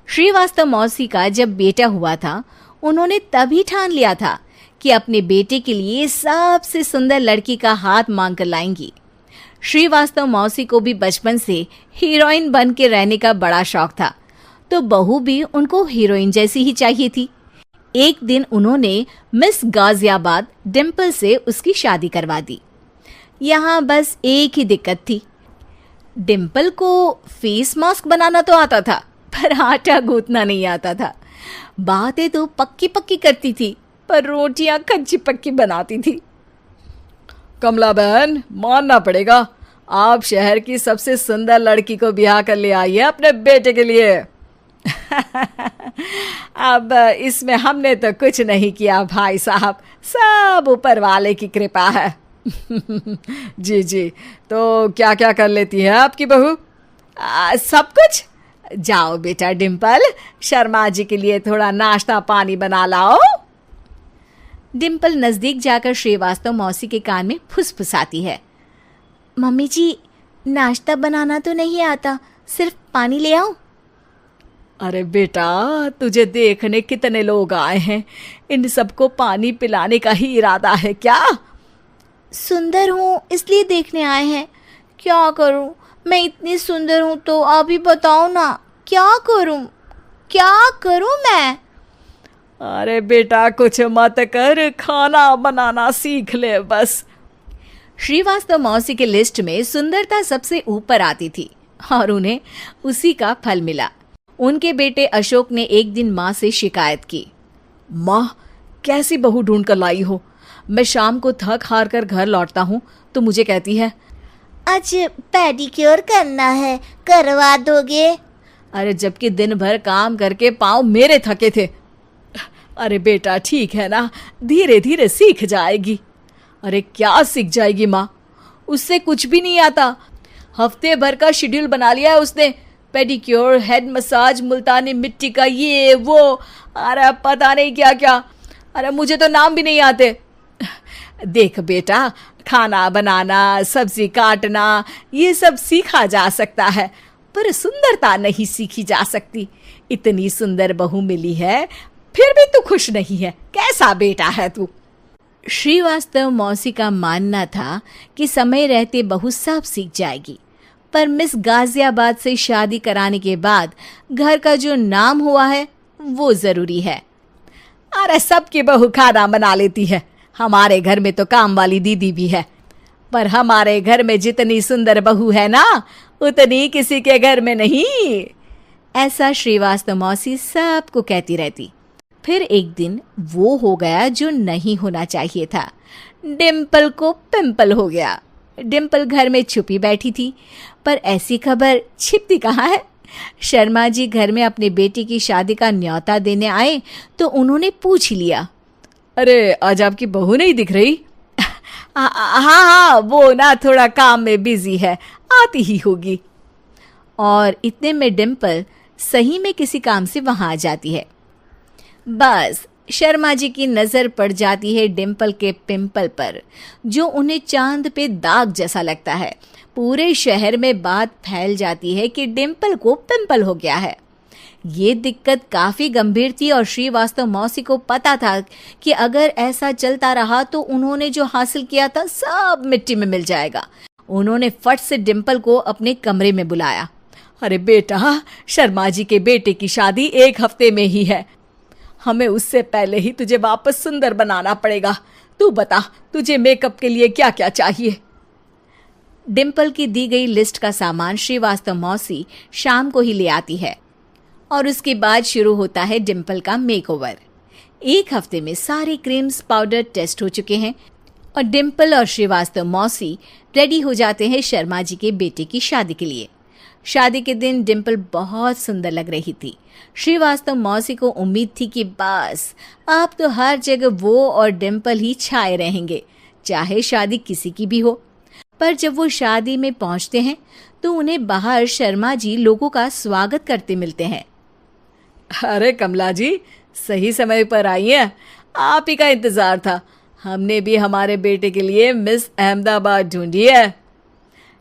श्रीवास्तव मौसी का जब बेटा हुआ था, उन्होंने तभी ठान लिया था कि अपने बेटे के लिए सबसे सुंदर लड़की का हाथ मांग कर लाएंगी। श्रीवास्तव मौसी को भी बचपन से हीरोइन बन के रहने का बड़ा शौक था, तो बहू भी उनको हीरोइन जैसी ही चाहिए थी। एक दिन उन्होंने मिस गाजियाबाद डिम्पल से उसकी शादी करवा दी। यहाँ बस एक ही दिक्कत थी, डिम्पल को फेस मास्क बनाना तो आता था, पर आटा गूंथना नहीं आता था। बातें तो पक्की पक्की करती थी, पर रोटियां कच्ची पक्की बनाती थी। कमला बहन, मानना पड़ेगा, आप शहर की सबसे सुंदर लड़की को ब्याह कर ले आई है अपने बेटे के लिए। अब इसमें हमने तो कुछ नहीं किया भाई साहब, सब ऊपर वाले की कृपा है। जी जी, तो क्या क्या कर लेती है आपकी बहू? सब कुछ। जाओ बेटा डिम्पल, शर्मा जी के लिए थोड़ा नाश्ता पानी बना लाओ। डिम्पल नजदीक जाकर श्रीवास्तव मौसी के कान में फुसफुसाती है। मम्मी जी, नाश्ता बनाना तो नहीं आता, सिर्फ पानी ले आओ। अरे बेटा, तुझे देखने कितने लोग आए हैं, इन सबको पानी पिलाने का ही इरादा है क्या? सुंदर हूँ इसलिए देखने आए हैं। क्या करूँ, मैं इतनी सुंदर हूँ तो आप ही बताओ ना, क्या करूँ मैं? अरे बेटा, कुछ मत कर, खाना बनाना सीख ले बस। श्रीवास्तव मौसी के लिस्ट में सुंदरता सबसे ऊपर आती थी और उन्हें उसी का फल मिला। उनके बेटे अशोक ने एक दिन माँ से शिकायत की। माँ, कैसी बहू ढूंढ कर लाई हो? मैं शाम को थक हार कर घर लौटता हूँ तो मुझे कहती है, आज पेडिक्योर करना है, करवा दोगे? अरे जबकि दिन भर काम करके पाँव मेरे थके थे। अरे बेटा ठीक है ना, धीरे धीरे सीख जाएगी। अरे क्या सीख जाएगी माँ, उससे कुछ भी नहीं आता। हफ्ते भर का शेड्यूल बना लिया है उसने, पेडिक्योर, हेड मसाज, मुल्तानी मिट्टी का ये वो, अरे पता नहीं क्या क्या। अरे मुझे तो नाम भी नहीं आते। देख बेटा, खाना बनाना, सब्जी काटना, ये सब सीखा जा सकता है, पर सुंदरता नहीं सीखी जा सकती। इतनी सुंदर बहू मिली है, फिर भी तू खुश नहीं है, कैसा बेटा है तू? श्रीवास्तव मौसी का मानना था कि समय रहते बहू सब सीख जाएगी, पर मिस गाजियाबाद से शादी कराने के बाद घर का जो नाम हुआ है वो जरूरी है। अरे सबकी बहू खाना बना लेती है, हमारे घर में तो काम वाली दीदी भी है, पर हमारे घर में जितनी सुंदर बहू है ना, उतनी किसी के घर में नहीं। ऐसा श्रीवास्तव मौसी सबको कहती रहती। फिर एक दिन वो हो गया जो नहीं होना चाहिए था, डिम्पल को पिंपल हो गया। डिम्पल घर में छुपी बैठी थी, पर ऐसी खबर छिपती कहाँ है। शर्मा जी घर में अपने बेटी की शादी का न्योता देने आए तो उन्होंने पूछ लिया, अरे आज आपकी बहू नहीं दिख रही? हाँ, वो ना थोड़ा काम में बिजी है, आती ही होगी। और इतने में डिम्पल सही में किसी काम से वहां आ जाती है। बस शर्मा जी की नजर पड़ जाती है डिम्पल के पिंपल पर, जो उन्हें चांद पे दाग जैसा लगता है। पूरे शहर में बात फैल जाती है कि डिम्पल को पिंपल हो गया है। ये दिक्कत काफी गंभीर थी और श्रीवास्तव मौसी को पता था कि अगर ऐसा चलता रहा तो उन्होंने जो हासिल किया था सब मिट्टी में मिल जाएगा। उन्होंने फट से डिम्पल को अपने कमरे में बुलाया। अरे बेटा, शर्मा जी के बेटे की शादी 1 हफ्ते में ही है, हमें उससे पहले ही तुझे वापस सुंदर बनाना पड़ेगा। तू बता, तुझे मेकअप के लिए क्या क्या चाहिए? डिम्पल की दी गई लिस्ट का सामान श्रीवास्तव मौसी शाम को ही ले आती है और उसके बाद शुरू होता है डिम्पल का मेकओवर। 1 हफ्ते में सारे क्रीम्स पाउडर टेस्ट हो चुके हैं और डिम्पल और श्रीवास्तव मौसी रेडी हो जाते हैं शर्मा जी के बेटे की शादी के लिए। शादी के दिन डिम्पल बहुत सुंदर लग रही थी। श्रीवास्तव मौसी को उम्मीद थी कि बस अब तो हर जगह वो और डिम्पल ही छाए रहेंगे, चाहे शादी किसी की भी हो। पर जब वो शादी में पहुंचते हैं तो उन्हें बाहर शर्मा जी लोगों का स्वागत करते मिलते हैं। अरे कमला जी, सही समय पर आई हैं, आप ही का इंतजार था। हमने भी हमारे बेटे के लिए मिस अहमदाबाद ढूंढी है।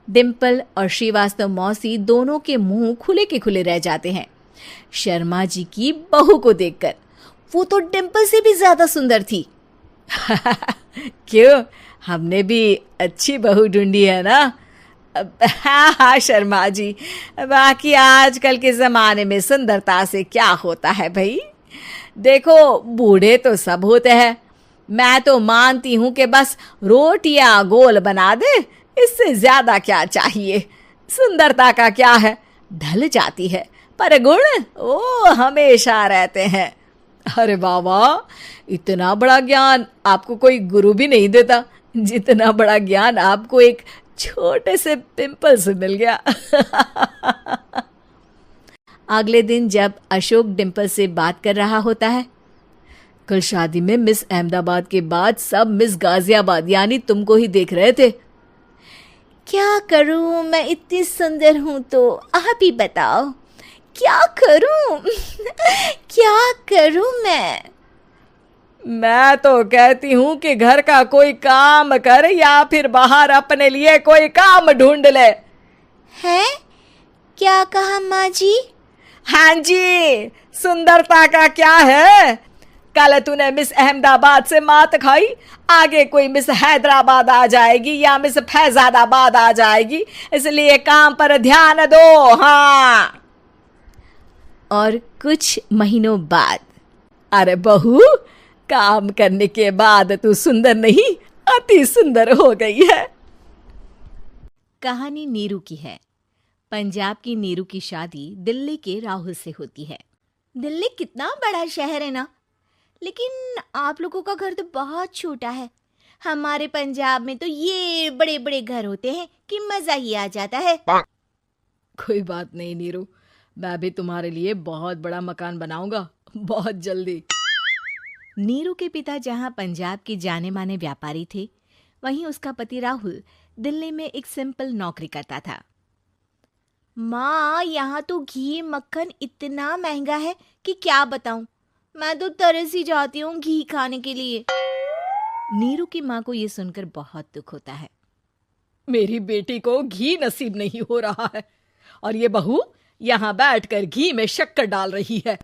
डिम्पल और श्रीवास्तव मौसी दोनों के मुंह खुले के खुले रह जाते हैं। शर्मा जी की बहू को देखकर। वो तो डिम्पल से भी ज्यादा सुंदर थी। क्यों, हमने भी अच्छी बहू ढूंढी है ना? हाँ हाँ शर्मा जी, बाकी आजकल के ज़माने में सुंदरता से क्या होता है भाई? देखो, बूढ़े तो सब होते हैं। मैं तो मानती हूँ कि बस रोटियां गोल बना दे, इससे ज्यादा क्या चाहिए? सुंदरता का क्या है, ढल जाती है, पर गुण वो हमेशा रहते हैं। अरे बाबा, इतना बड़ा ज्ञान आपको कोई गुरु भी नहीं देता जितना बड़ा ज्ञान आपको एक छोटे से पिंपल से मिल गया। अगले दिन जब अशोक डिम्पल से बात कर रहा होता है, कल शादी में मिस अहमदाबाद के बाद सब मिस गाजियाबाद यानी तुमको ही देख रहे थे। क्या करूं, मैं इतनी सुंदर हूं तो आप ही बताओ क्या करूं? क्या करूं मैं तो कहती हूँ कि घर का कोई काम कर या फिर बाहर अपने लिए कोई काम ढूंढ ले। है? क्या कहा माँ जी? हाँ जी, सुंदरता का क्या है? कल तूने मिस अहमदाबाद से मात खाई, आगे कोई मिस हैदराबाद आ जाएगी या मिस फैजाबाद आ जाएगी, इसलिए काम पर ध्यान दो। हाँ। और कुछ महीनों बाद, अरे बहू, काम करने के बाद तू सुंदर नहीं, अति सुंदर हो गई है। कहानी नीरू की है। पंजाब की नीरू की शादी दिल्ली के राहुल से होती है। दिल्ली कितना बड़ा शहर है ना, लेकिन आप लोगों का घर तो बहुत छोटा है। हमारे पंजाब में तो ये बड़े बड़े घर होते हैं कि मजा ही आ जाता है। कोई बात नहीं नीरू, मैं भी तुम्हारे लिए बहुत बड़ा मकान बनाऊंगा बहुत जल्दी। नीरू के पिता जहां पंजाब के जाने माने व्यापारी थे, वहीं उसका पति राहुल दिल्ली में एक सिंपल नौकरी करता था। माँ, यहाँ तो घी मक्खन इतना महंगा है कि क्या बताऊं। मैं तो तरस ही जाती हूँ घी खाने के लिए। नीरू की माँ को ये सुनकर बहुत दुख होता है। मेरी बेटी को घी नसीब नहीं हो रहा है और ये बहू यहाँ बैठकर घी में शक्कर डाल रही है।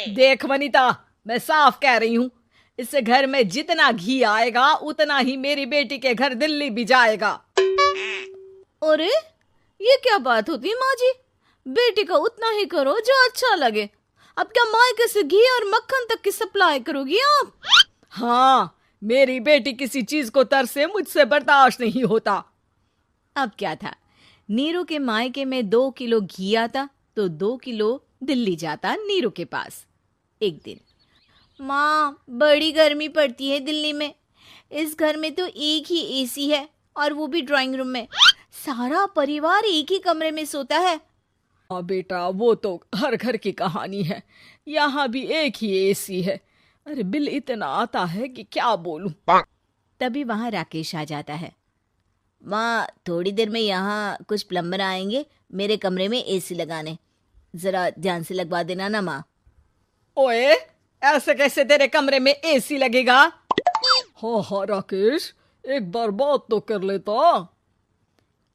देख वनिता, मैं साफ कह रही हूँ, इस घर में जितना घी आएगा उतना ही मेरी बेटी के घर दिल्ली भी जाएगा। अरे ये क्या बात होती है माँ जी? बेटी का उतना ही करो जो अच्छा लगे। अब क्या मायके से घी और मक्खन तक की सप्लाई करोगी आप? हाँ, मेरी बेटी किसी चीज को तरसे, मुझसे बर्दाश्त नहीं होता। अब क्या था, नीरू के मायके में 2 किलो घी आता तो 2 किलो दिल्ली जाता नीरू के पास। एक दिन, माँ, बड़ी गर्मी पड़ती है दिल्ली में। इस घर में तो एक ही एसी है और वो भी ड्राइंग रूम में। सारा परिवार एक ही कमरे में सोता है। हाँ बेटा, वो तो हर घर की कहानी है। यहाँ भी एक ही एसी है। अरे बिल इतना आता है कि क्या बोलूं। तभी वहां राकेश आ जाता है। माँ, थोड़ी देर में यहाँ कुछ प्लम्बर आएंगे मेरे कमरे में एसी लगाने, जरा ध्यान से लगवा देना ना माँ। ओए, ऐसे कैसे तेरे कमरे में एसी लगेगा? हाँ राकेश, एक बार बात तो कर लेता।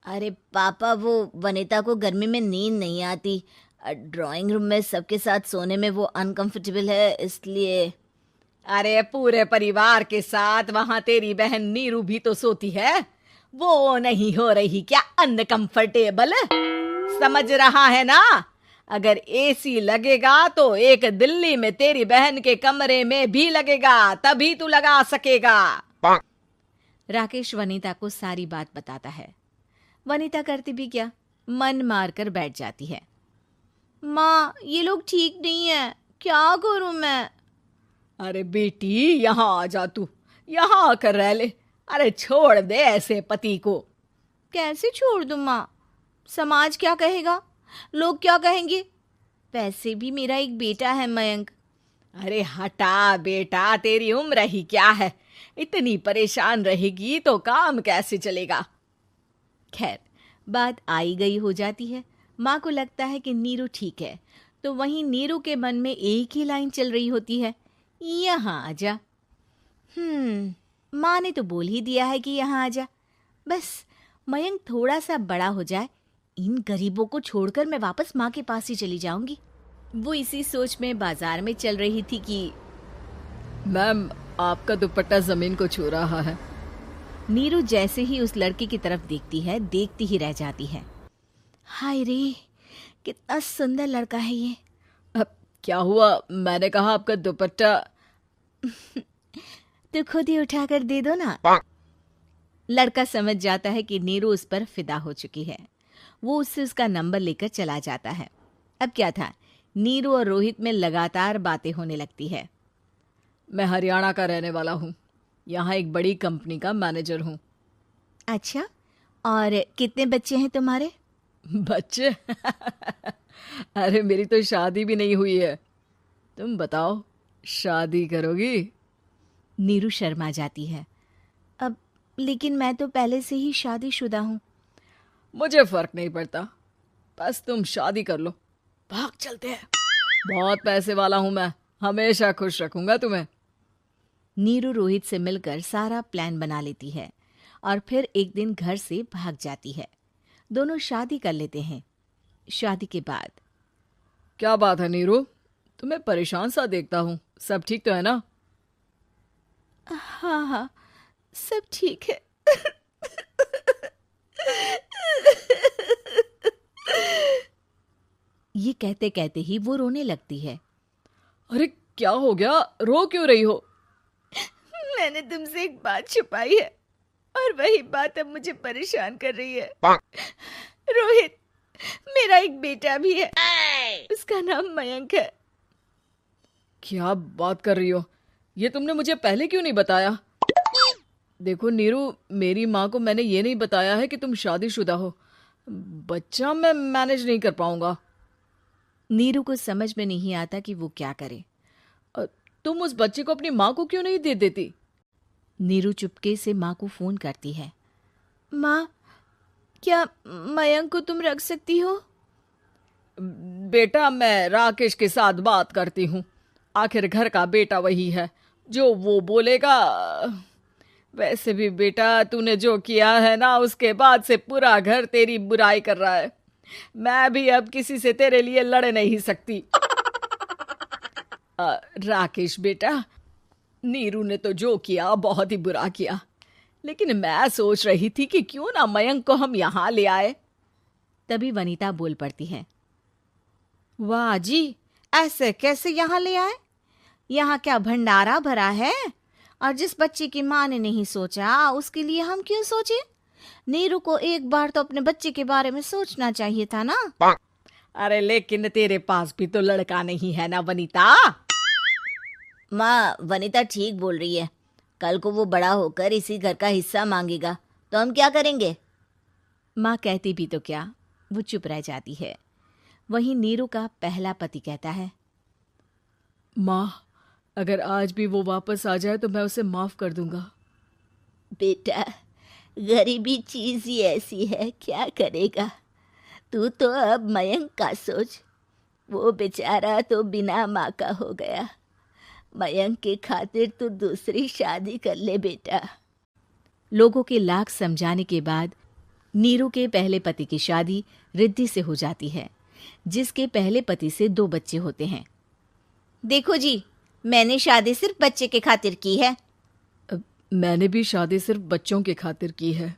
अरे पापा, वो वनिता को गर्मी में नींद नहीं आती। ड्राइंग रूम में सबके साथ सोने में वो अनकंफर्टेबल है, इसलिए। अरे पूरे परिवार के साथ वहां तेरी बहन नीरू भी तो सोती है, वो नहीं हो रही क्या अनकंफर्टेबल? समझ रहा है ना? अगर एसी लगेगा तो एक दिल्ली में तेरी बहन के कमरे में भी लगेगा, तभी तू लगा सकेगा। राकेश वनिता को सारी बात बताता है। वनिता करती भी क्या, मन मारकर बैठ जाती है। माँ, ये लोग ठीक नहीं है, क्या करूं मैं? अरे बेटी, यहाँ आ जा, तू यहाँ आकर रह ले। अरे छोड़ दे ऐसे पति को। कैसे छोड़ दूं माँ? समाज क्या कहेगा, लोग क्या कहेंगे? वैसे भी मेरा एक बेटा है मयंक। अरे हटा बेटा, तेरी उम्र ही क्या है, इतनी परेशान रहेगी तो काम कैसे चलेगा। खैर, बात आई गई हो जाती है। माँ को लगता है कि नीरू ठीक है, तो वहीं नीरू के मन में एक ही लाइन चल रही होती है, यहाँ आजा। माँ ने तो बोल ही दिया है कि यहाँ आजा, बस मयंक थोड़ा सा बड़ा हो जाए, इन गरीबों को छोड़कर मैं वापस माँ के पास ही चली जाऊंगी। वो इसी सोच में बाजार में चल रही थी कि मैम, आपका दुपट्टा जमीन को छू रहा है। नीरू जैसे ही उस लड़के की तरफ देखती है, देखती ही रह जाती है। हाय रे, कितना सुंदर लड़का है ये। अब क्या हुआ? मैंने कहा आपका दुपट्टा। तो खुद ही उठाकर दे दो ना। लड़का समझ जाता है कि नीरू उस पर फिदा हो चुकी है। वो उससे उसका नंबर लेकर चला जाता है। अब क्या था, नीरू और रोहित में लगातार बातें होने लगती है। मैं हरियाणा का रहने वाला हूँ, यहाँ एक बड़ी कंपनी का मैनेजर हूँ। अच्छा, और कितने बच्चे हैं तुम्हारे? बच्चे? अरे मेरी तो शादी भी नहीं हुई है। तुम बताओ, शादी करोगी? नीरू शर्मा जाती है। अब लेकिन मैं तो पहले से ही शादीशुदा हूँ। मुझे फर्क नहीं पड़ता, बस तुम शादी कर लो। भाग चलते हैं, बहुत पैसे वाला हूं मैं, हमेशा खुश रखूंगा तुम्हें। नीरू रोहित से मिलकर सारा प्लान बना लेती है और फिर एक दिन घर से भाग जाती है। दोनों शादी कर लेते हैं। शादी के बाद क्या बात है नीरू, तुम्हें परेशान सा देखता हूँ, सब ठीक तो है ना? हाँ हाँ, सब ठीक है। ये कहते कहते ही वो रोने लगती है। अरे क्या हो गया, रो क्यों रही हो? मैंने तुमसे एक बात छुपाई है और वही बात अब मुझे परेशान कर रही है। रोहित, मेरा एक बेटा भी है, उसका नाम मयंक है। क्या बात कर रही हो? ये तुमने मुझे पहले क्यों नहीं बताया? देखो नीरू, मेरी माँ को मैंने ये नहीं बताया है कि तुम शादीशुदा हो। बच्चा मैं मैनेज नहीं कर पाऊंगा। नीरू को समझ में नहीं आता कि वो क्या करे। तुम उस बच्चे को अपनी माँ को क्यों नहीं दे देती? नीरू चुपके से माँ को फोन करती है। माँ, क्या मयंक को तुम रख सकती हो? बेटा, मैं राकेश के साथ बात करती हूँ, आखिर घर का बेटा वही है, जो वो बोलेगा। वैसे भी बेटा, तूने जो किया है ना, उसके बाद से पूरा घर तेरी बुराई कर रहा है। मैं भी अब किसी से तेरे लिए लड़ नहीं सकती। राकेश बेटा, नीरू ने तो जो किया बहुत ही बुरा किया, लेकिन मैं सोच रही थी कि क्यों ना मयंक को हम यहाँ ले आए। तभी वनीता बोल पड़ती है। वाह जी, ऐसे कैसे यहाँ ले आए? यहाँ क्या भंडारा भरा है? और जिस बच्चे की माँ ने नहीं सोचा, उसके लिए हम क्यों सोचे? नीरू को एक बार तो अपने बच्चे के बारे में सोचना चाहिए था ना। अरे लेकिन तेरे पास भी तो लड़का नहीं है ना वनीता। माँ, वनीता ठीक बोल रही है। कल को वो बड़ा होकर इसी घर का हिस्सा मांगेगा तो हम क्या करेंगे? माँ कहती भी तो क्या, वो चुप रह जाती है। वहीं नीरू का पहला पति कहता है। माँ, अगर आज भी वो वापस आ जाए तो मैं उसे माफ कर दूंगा। बेटा, गरीबी चीज ही ऐसी है, क्या करेगा? तू तो अब मयंक का सोच। वो बेचारा तो बिना माँ का हो गया। मयंक के खातिर तू दूसरी शादी कर ले बेटा। लोगों के लाख समझाने के बाद नीरू के पहले पति की शादी रिद्धि से हो जाती है, जिसके पहले पति से 2 बच्चे होते हैं। देखो जी, मैंने शादी सिर्फ बच्चे के खातिर की है। मैंने भी शादी सिर्फ बच्चों के खातिर की है।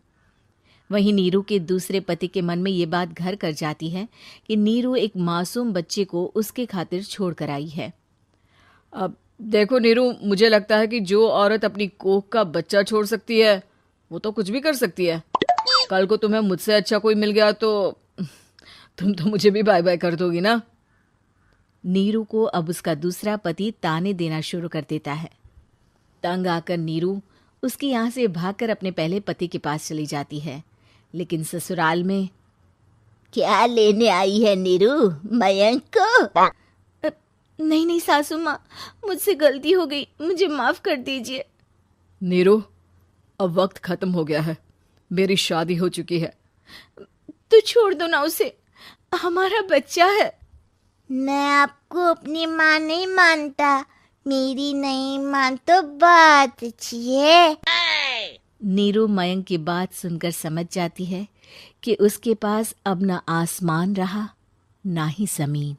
वहीं नीरू के दूसरे पति के मन में ये बात घर कर जाती है कि नीरू एक मासूम बच्चे को उसके खातिर छोड़ कर आई है। अब देखो नीरू, मुझे लगता है कि जो औरत अपनी कोख का बच्चा छोड़ सकती है, वो तो कुछ भी कर सकती है। कल को तुम्हें मुझसे अच्छा कोई मिल गया तो तुम तो मुझे भी बाय बाय कर दोगी ना। नीरू को अब उसका दूसरा पति ताने देना शुरू कर देता है। तंग आकर नीरू उसके यहाँ से भागकर अपने पहले पति के पास चली जाती है, लेकिन ससुराल में क्या लेने आई है नीरू, मयंक को? नहीं नहीं सासू माँ, मुझसे गलती हो गई, मुझे माफ कर दीजिए। नीरू, अब वक्त खत्म हो गया है, मेरी शादी हो चुकी है। तो छोड़ दो ना उसे, हमारा बच्चा है। मैं आपको अपनी माँ नहीं मानता, मेरी नहीं मान तो बात अच्छी है। नीरू मयंक की बात सुनकर समझ जाती है कि उसके पास अब न आसमान रहा ना ही जमीन।